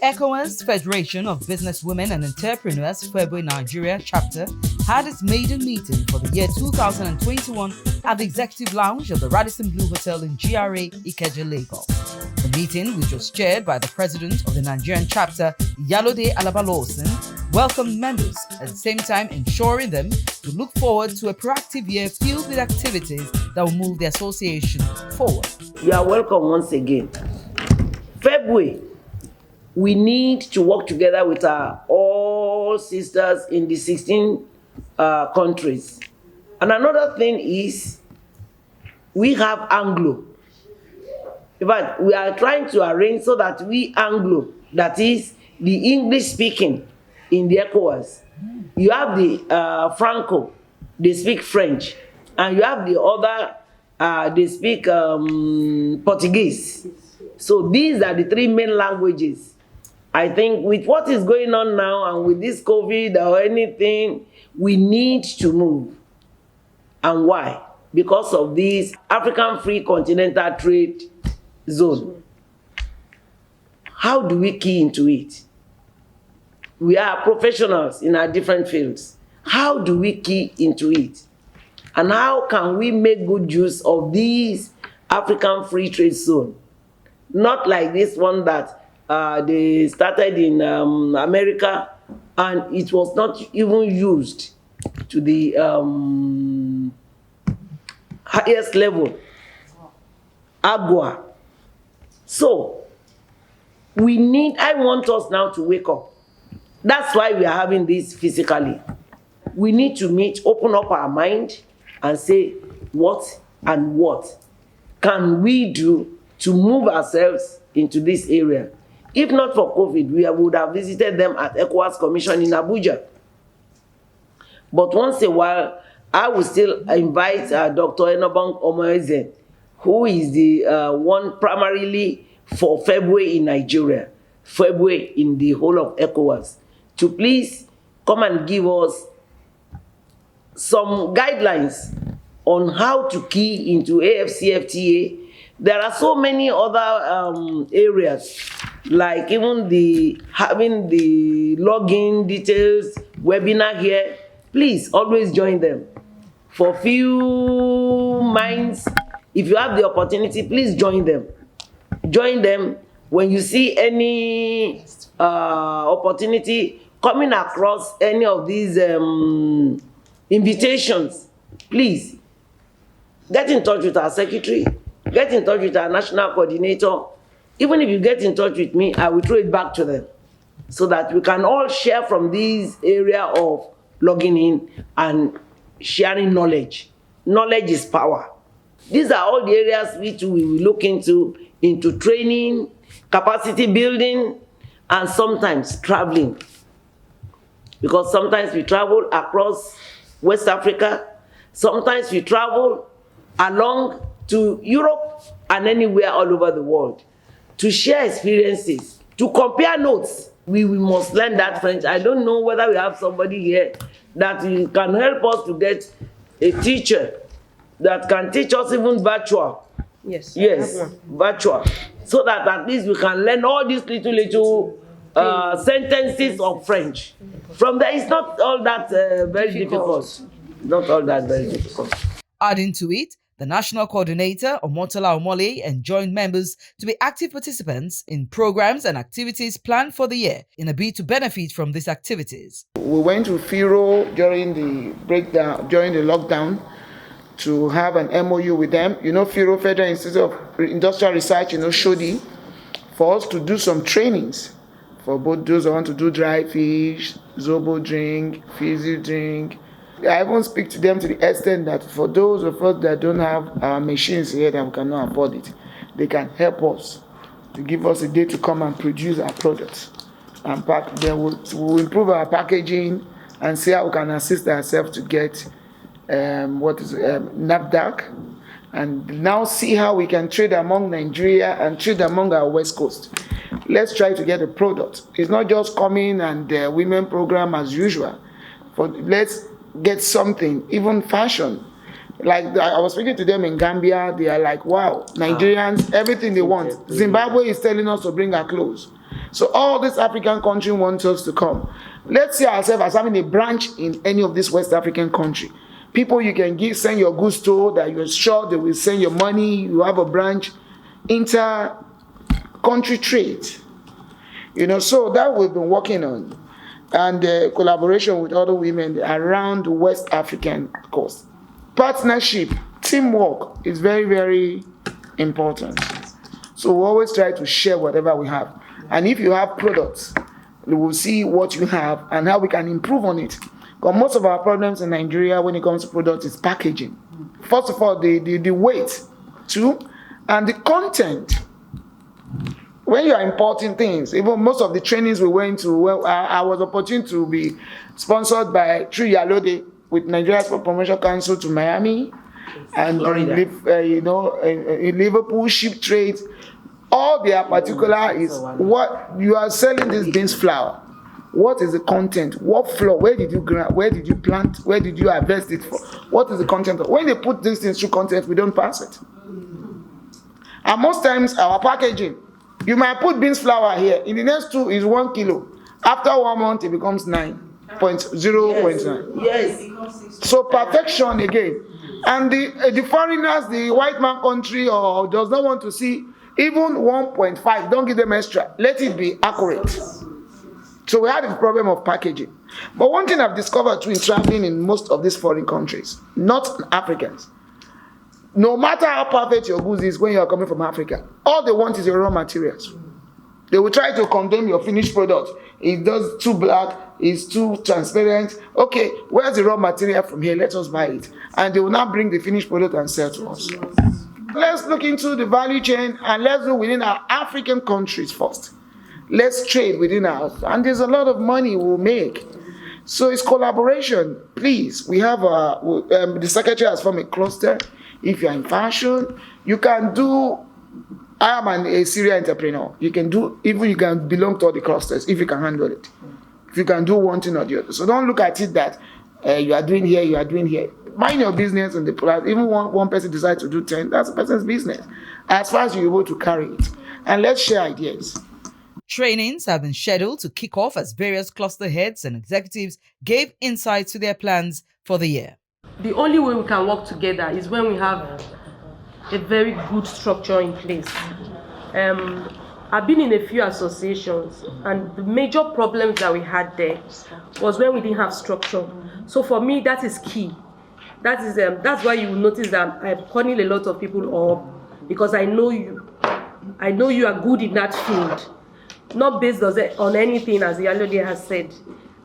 Ecowas Federation of Businesswomen and Entrepreneurs Febwe Nigeria chapter had its maiden meeting for the year 2021 at the Executive Lounge of the Radisson Blu Hotel in GRA, Ikeja, Lagos. The meeting, which was chaired by the president of the Nigerian chapter, Yalode Alaba-Lawson, welcomed members, at the same time ensuring them to look forward to a proactive year filled with activities that will move the association forward. You are welcome once again. Febwe, we need to work together with our all sisters in the 16 countries. And another thing is, we have Anglo. In fact, we are trying to arrange so that we Anglo, that is the English speaking in the Ecowas. You have the Franco, they speak French, and you have the other, they speak Portuguese. So these are the three main languages. I think with what is going on now and with this COVID or anything, we need to move. And why? Because of this African Free Continental Trade Zone. How do we key into it? We are professionals in our different fields. How do we key into it? And how can we make good use of these African Free Trade Zone? Not like this one that they started in America, and it was not even used to the highest level, AGUA. So, I want us now to wake up. That's why we are having this physically. We need to meet, open up our mind, and say, what can we do to move ourselves into this area? If not for COVID, we would have visited them at Ecowas Commission in Abuja. But once in a while, I will still invite Dr. Enobong Omoeze, who is the one primarily for Febwe in Nigeria, Febwe in the whole of Ecowas, to please come and give us some guidelines on how to key into AFCFTA. There are so many other areas, like even having the login details, webinar here. Please always join them. For few minds, if you have the opportunity, please join them. Join them when you see any opportunity coming across any of these invitations. Please get in touch with our secretary. Get in touch with our national coordinator. Even if you get in touch with me, I will throw it back to them so that we can all share from this area of logging in and sharing knowledge. Knowledge is power. These are all the areas which we will look into training, capacity building, and sometimes traveling. Because sometimes we travel across West Africa, sometimes we travel along to Europe and anywhere all over the world to share experiences, to compare notes. We must learn that French. I don't know whether we have somebody here that can help us to get a teacher that can teach us even virtual. Yes, virtual. So that at least we can learn all these little sentences of French. From there, it's not all that very difficult. Not all that very difficult. Adding to it, the national coordinator, Omotola Omole, enjoined members to be active participants in programs and activities planned for the year in a bid to benefit from these activities. We went to FIRO during the lockdown, to have an MOU with them. FIRO, Federal Institute of Industrial Research, Shodi, for us to do some trainings for both those who want to do dry fish, zobo drink, fizzy drink. I even speak to them to the extent that for those of us that don't have our machines here that we cannot afford it, they can help us to give us a day to come and produce our products and pack. Then we'll improve our packaging and see how we can assist ourselves to get NAFDAC, and now see how we can trade among Nigeria and trade among our West Coast. Let's try to get a product. It's not just coming and women program as usual. Let's get something, even fashion. Like I was speaking to them in Gambia, they are like, wow, Nigerians, everything they want. Zimbabwe is telling us to bring our clothes. So all these African countries want us to come. Let's see ourselves as having a branch in any of this West African country. People you can send your goods to, that you're sure they will send your money. You have a branch, inter-country trade. So that we've been working on, and collaboration with other women around the West African coast. Partnership, teamwork is very, very important. So we always try to share whatever we have. And if you have products, we will see what you have and how we can improve on it. Because most of our problems in Nigeria when it comes to products is packaging. First of all, the weight too, and the content. When you are importing things, even most of the trainings we went to, I was opportune to be sponsored by through Yalode with Nigeria Sport Promotion Council to Miami, and in Liverpool, ship trade. All their particular is what you are selling this beans flour. What is the content? What flour? Where did you grow? Where did you plant? Where did you harvest it for? What is the content? When they put these things through content, we don't pass it. And most times our packaging, you might put beans flour here. In the next 2 is 1 kilo. After 1 month, it becomes 9.0.9. Yes. So perfection again. And the foreigners, the white man country, or does not want to see even 1.5. Don't give them extra. Let it be accurate. So we had a problem of packaging. But one thing I've discovered too in traveling in most of these foreign countries, not Africans, no matter how perfect your goods is when you are coming from Africa, all they want is your raw materials. They will try to condemn your finished product. It does too black, it's too transparent. Okay, where's the raw material from here? Let us buy it. And they will now bring the finished product and sell to us. Let's look into the value chain and let's do within our African countries first. Let's trade within ours. And there's a lot of money we'll make. So it's collaboration. Please, we have the secretary has formed a cluster. If you're in fashion, you can do. I am a serial entrepreneur. You can belong to all the clusters if you can handle it. If you can do one thing or the other. So don't look at it that you are doing here, you are doing here. Mind your business and the plan. Even one person decides to do 10, that's a person's business. As far as you're able to carry it. And let's share ideas. Trainings have been scheduled to kick off as various cluster heads and executives gave insight to their plans for the year. The only way we can work together is when we have a very good structure in place. I've been in a few associations, and the major problems that we had there was when we didn't have structure. So for me, that is key. That's why you will notice that I'm calling a lot of people up, because I know you are good in that field, not based on anything, as Yalode has said.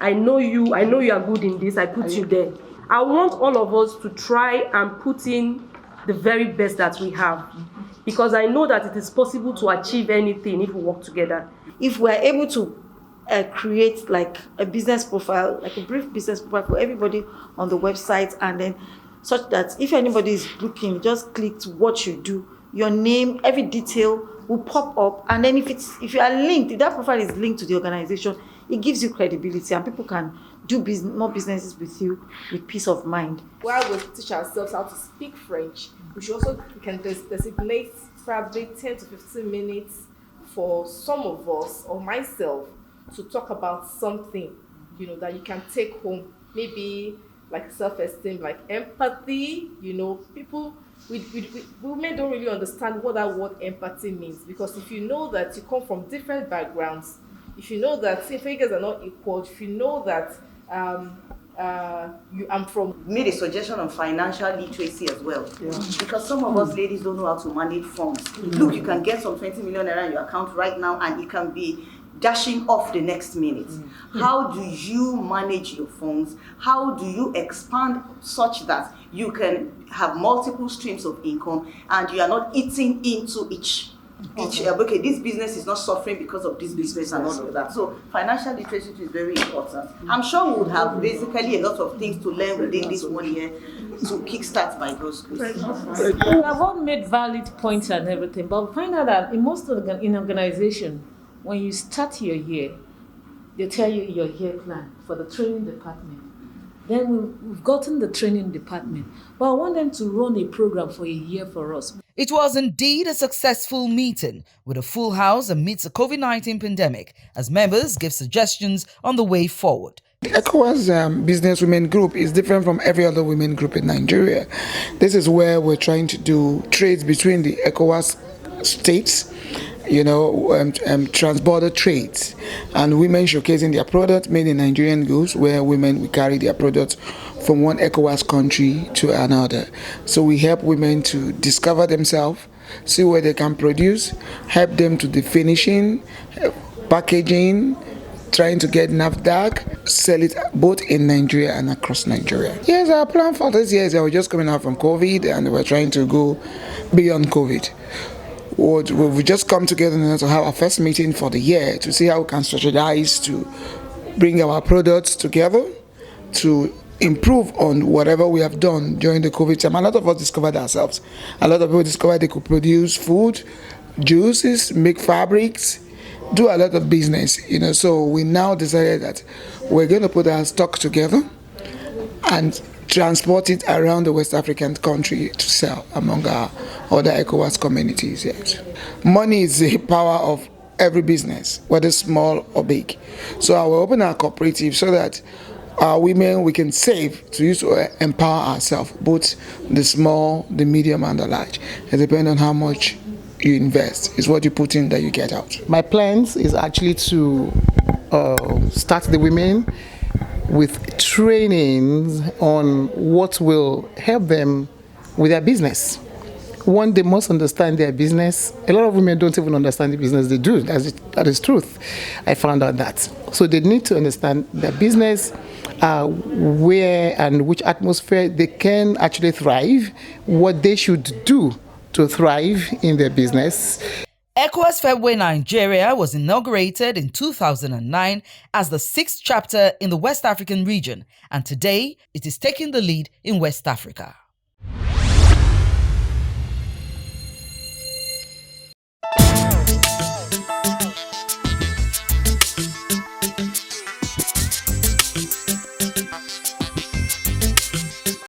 I know you are good in this. I put you there. I want all of us to try and put in the very best that we have, because I know that it is possible to achieve anything if we work together. If we're able to create like a business profile, like a brief business profile for everybody on the website, and then such that if anybody is looking, just click to what you do, your name, every detail will pop up, and then if you are linked, if that profile is linked to the organization, it gives you credibility, and people can do more businesses with you with peace of mind. While we teach ourselves how to speak French, we can designate probably 10 to 15 minutes for some of us or myself to talk about something, that you can take home. Maybe like self-esteem, like empathy. People, women don't really understand what that word empathy means, because if you know that you come from different backgrounds, if you know that figures are not equal, if you know that I'm from. Made a suggestion on financial literacy as well, because some of us ladies don't know how to manage funds. Look, you can get some 20 million naira in your account right now, and it can be dashing off the next minute. How do you manage your funds? How do you expand such that you can have multiple streams of income and you are not eating into each okay, this business is not suffering because of this business and all of that. So financial literacy is very important. I'm sure we would have basically a lot of things to learn within this 1 year to kickstart by those schools. We have all made valid points and everything, but we find out that in most organization, when you start your year, they tell you your year plan for the training department. Then we've gotten the training department, but I want them to run a program for a year for us. It was indeed a successful meeting with a full house amidst the COVID-19 pandemic as members give suggestions on the way forward. The Ecowas Business Women Group is different from every other women group in Nigeria. This is where we're trying to do trades between the Ecowas states, trans-border trades, and women showcasing their products made in Nigerian goods, where women will carry their products from one ECOWAS country to another. So we help women to discover themselves, see where they can produce, help them to the finishing, packaging, trying to get NAFDAC, sell it both in Nigeria and across Nigeria. Yes, our plan for this year is that we're just coming out from COVID and we're trying to go beyond COVID. We've just come together now to have our first meeting for the year to see how we can strategize to bring our products together to improve on whatever we have done during the COVID time. A lot of us discovered ourselves. A lot of people discovered they could produce food, juices, make fabrics, do a lot of business, So we now decided that we're going to put our stock together and transport it around the West African country to sell among our other ECOWAS communities. Yes. Money is the power of every business, whether small or big. So I will open our cooperative so that our women, we can save to use to empower ourselves, both the small, the medium, and the large. It depends on how much you invest. It's what you put in that you get out. My plans is actually to start the women with trainings on what will help them with their business. One, they must understand their business. A lot of women don't even understand the business they do. That is truth. I found out that. So they need to understand their business, where and which atmosphere they can actually thrive, what they should do to thrive in their business. ECOWAS Febwe Nigeria was inaugurated in 2009 as the 6th chapter in the West African region, and today it is taking the lead in West Africa.